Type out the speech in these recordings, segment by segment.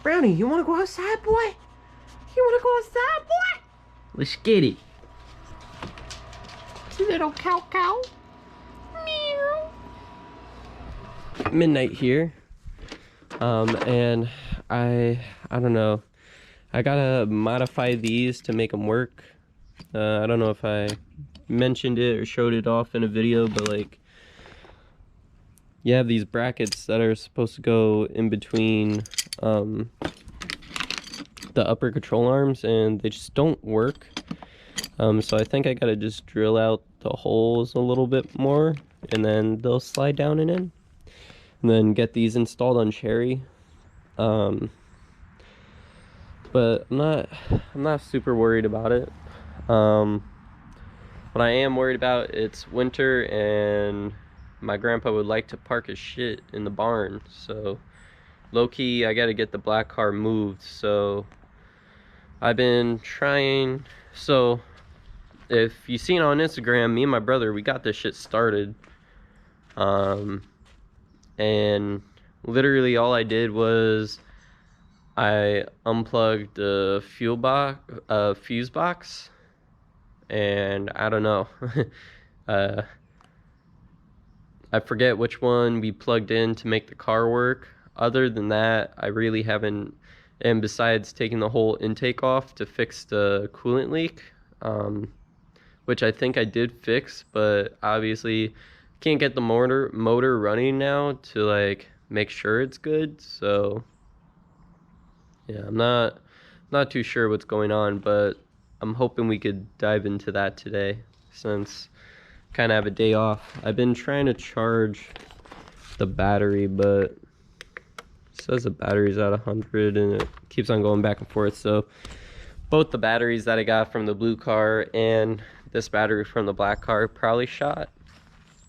Brownie, you wanna go outside, boy? You wanna go outside, boy? Let's get it. Little cow cow. Meow. Midnight here. And I don't know. I gotta modify these to make them work. I don't know if I mentioned it or showed it off in a video, but like, you have these brackets that are supposed to go in between the upper control arms, and they just don't work. So I think I gotta just drill out the holes a little bit more, and then they'll slide down and in. And then get these installed on Cherry. But I'm not super worried about it. What I am worried about, it's winter and my grandpa would like to park his shit in the barn. So low-key, I gotta get the black car moved. So I've been trying. So if you've seen on Instagram, me and my brother, we got this shit started. And literally all I did was I unplugged the fuse box, and I don't know. I forget which one we plugged in to make the car work. Other than that, I really haven't, and besides taking the whole intake off to fix the coolant leak, which I think I did fix, but obviously can't get the motor running now to like make sure it's good. So yeah, I'm not too sure what's going on, but I'm hoping we could dive into that today since I kind of have a day off. I've been trying to charge the battery, but it says the battery's at 100 and it keeps on going back and forth. So both the batteries that I got from the blue car and this battery from the black car probably shot.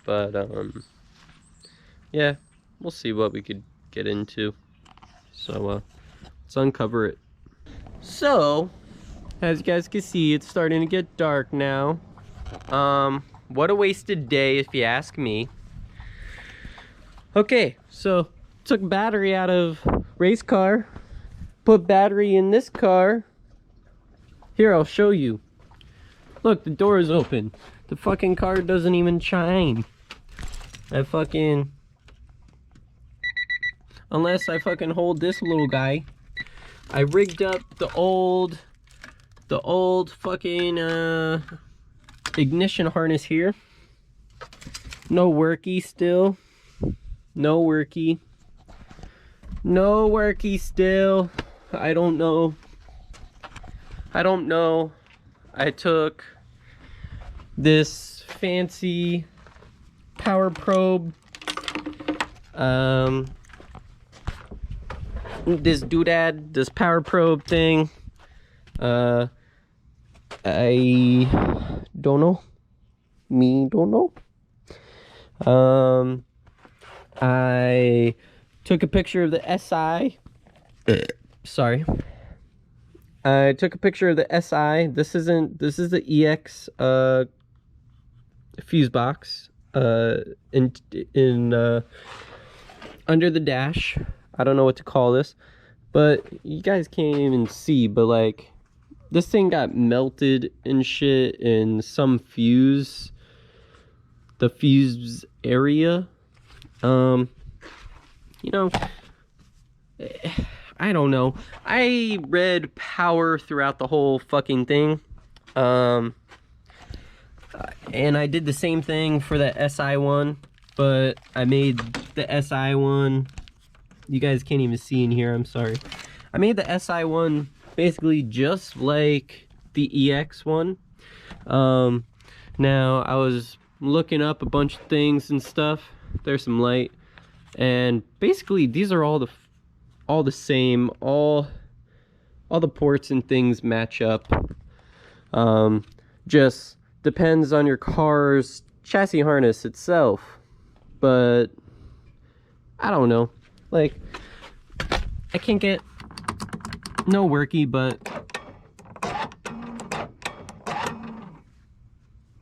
But yeah, we'll see what we could get into. So let's uncover it. So as you guys can see, it's starting to get dark now. What a wasted day if you ask me. Okay, so took battery out of race car, put battery in this car. Here, I'll show you. Look, the door is open. The fucking car doesn't even chime. Unless I fucking hold this little guy. I rigged up the old fucking ignition harness here. No worky still. No worky still. I don't know. I took this fancy power probe, this doodad, this power probe thing. I don't know. I took a picture of the SI. Sorry. I took a picture of the SI. This is the EX fuse box in under the dash. I don't know what to call this, but you guys can't even see, but like this thing got melted and shit in some fuse, the fuse area. You know, I don't know. I read power throughout the whole fucking thing. And I did the same thing for the SI one, but I made the SI one. You guys can't even see in here, I'm sorry. I made the SI one basically just like the EX one. Now I was looking up a bunch of things and stuff. There's some light, and basically these are all the same. All the ports and things match up. Just depends on your car's chassis harness itself, but I don't know, like I can't get no worky, but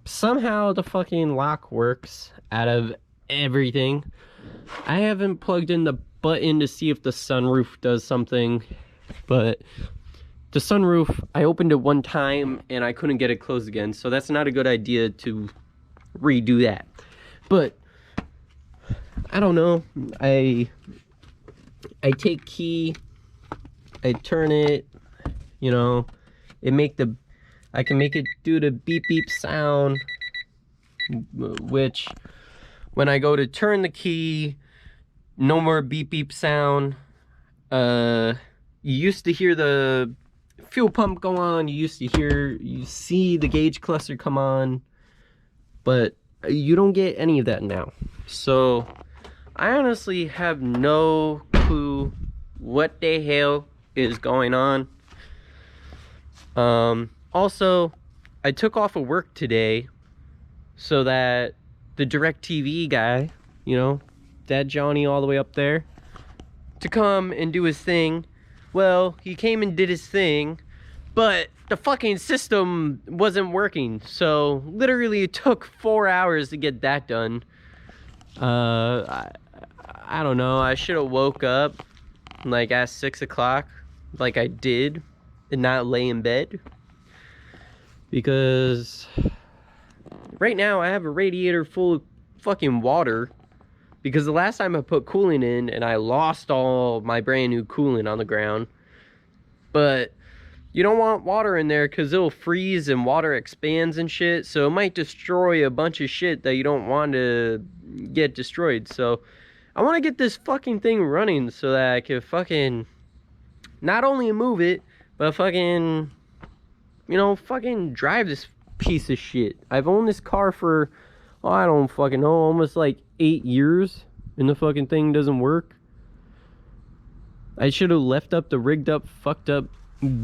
somehow the fucking lock works out of everything. I haven't plugged in the button to see if the sunroof does something, but the sunroof, I opened it one time and I couldn't get it closed again, so that's not a good idea to redo that. But I don't know, I take key, I turn it, you know, I can make it do the beep beep sound, which when I go to turn the key, no more beep beep sound. You used to hear the fuel pump go on, you see the gauge cluster come on, but you don't get any of that now. So I honestly have no clue what the hell is going on. Also, I took off of work today so that the DirecTV guy, you know, Dad Johnny all the way up there, to come and do his thing. Well, he came and did his thing, but the fucking system wasn't working. So literally it took 4 hours to get that done. I don't know, I should have woke up like at 6 o'clock like I did and not lay in bed, because right now I have a radiator full of fucking water, because the last time I put coolant in and I lost all my brand new coolant on the ground. But you don't want water in there because it'll freeze and water expands and shit, so it might destroy a bunch of shit that you don't want to get destroyed. So I want to get this fucking thing running so that I can fucking not only move it, but fucking, you know, fucking drive this piece of shit. I've owned this car for, oh, I don't fucking know, almost like 8 years, and the fucking thing doesn't work. I should have left up the rigged up, fucked up,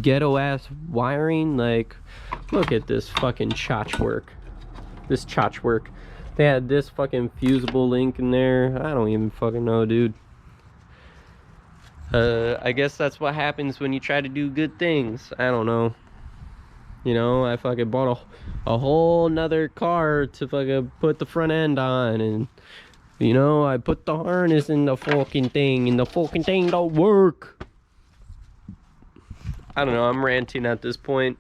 ghetto ass wiring. Like, look at this fucking chotch work. This chotch work. They had this fucking fusible link in there. I don't even fucking know, dude. I guess that's what happens when you try to do good things. I don't know. You know, I fucking bought a whole nother car to fucking put the front end on, and you know, I put the harness in the fucking thing, and the fucking thing don't work. I don't know, I'm ranting at this point.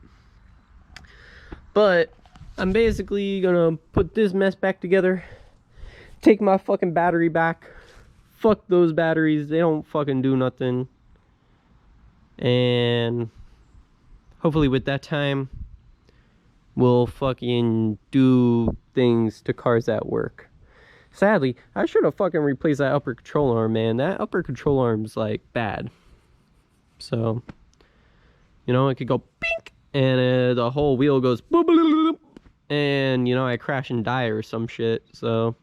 But I'm basically gonna put this mess back together, take my fucking battery back. Fuck those batteries, they don't fucking do nothing. And hopefully with that time, we'll fucking do things to cars at work. Sadly, I should have fucking replaced that upper control arm, man. That upper control arm's like bad. So, you know, it could go pink, and the whole wheel goes boop, boop, boop, boop, and you know, I crash and die or some shit. So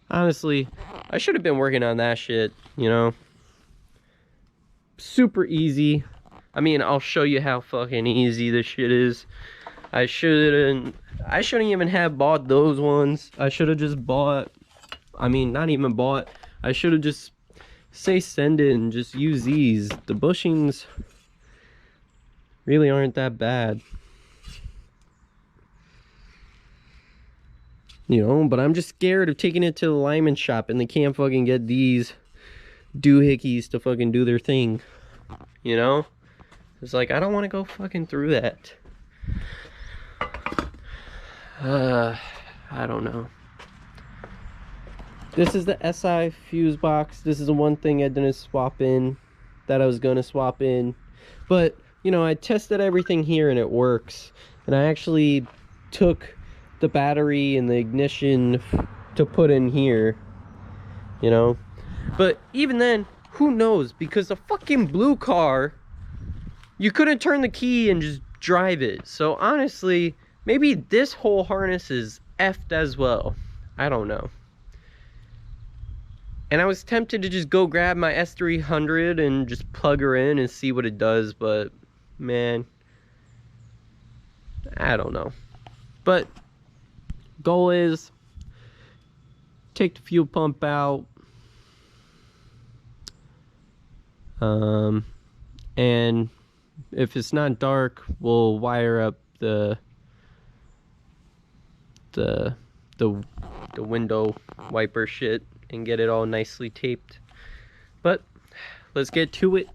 honestly, I should have been working on that shit, you know. Super easy. I mean, I'll show you how fucking easy this shit is. I shouldn't even have bought those ones. I should have just bought, I mean, not even bought, I should have just send it and just use these. The bushings really aren't that bad, you know. But I'm just scared of taking it to the lineman shop and they can't fucking get these doohickeys to fucking do their thing, you know. It's like, I don't want to go fucking through that. I don't know. This is the SI fuse box. This is the one thing I didn't swap in that I was gonna swap in. But, you know, I tested everything here and it works. And I actually took the battery and the ignition to put in here, you know. But even then, who knows? Because the fucking blue car, you couldn't turn the key and just drive it. So honestly, maybe this whole harness is effed as well. I don't know. And I was tempted to just go grab my S300 and just plug her in and see what it does, but man, I don't know. But goal is take the fuel pump out, and if it's not dark, we'll wire up the window wiper shit and get it all nicely taped. But let's get to it.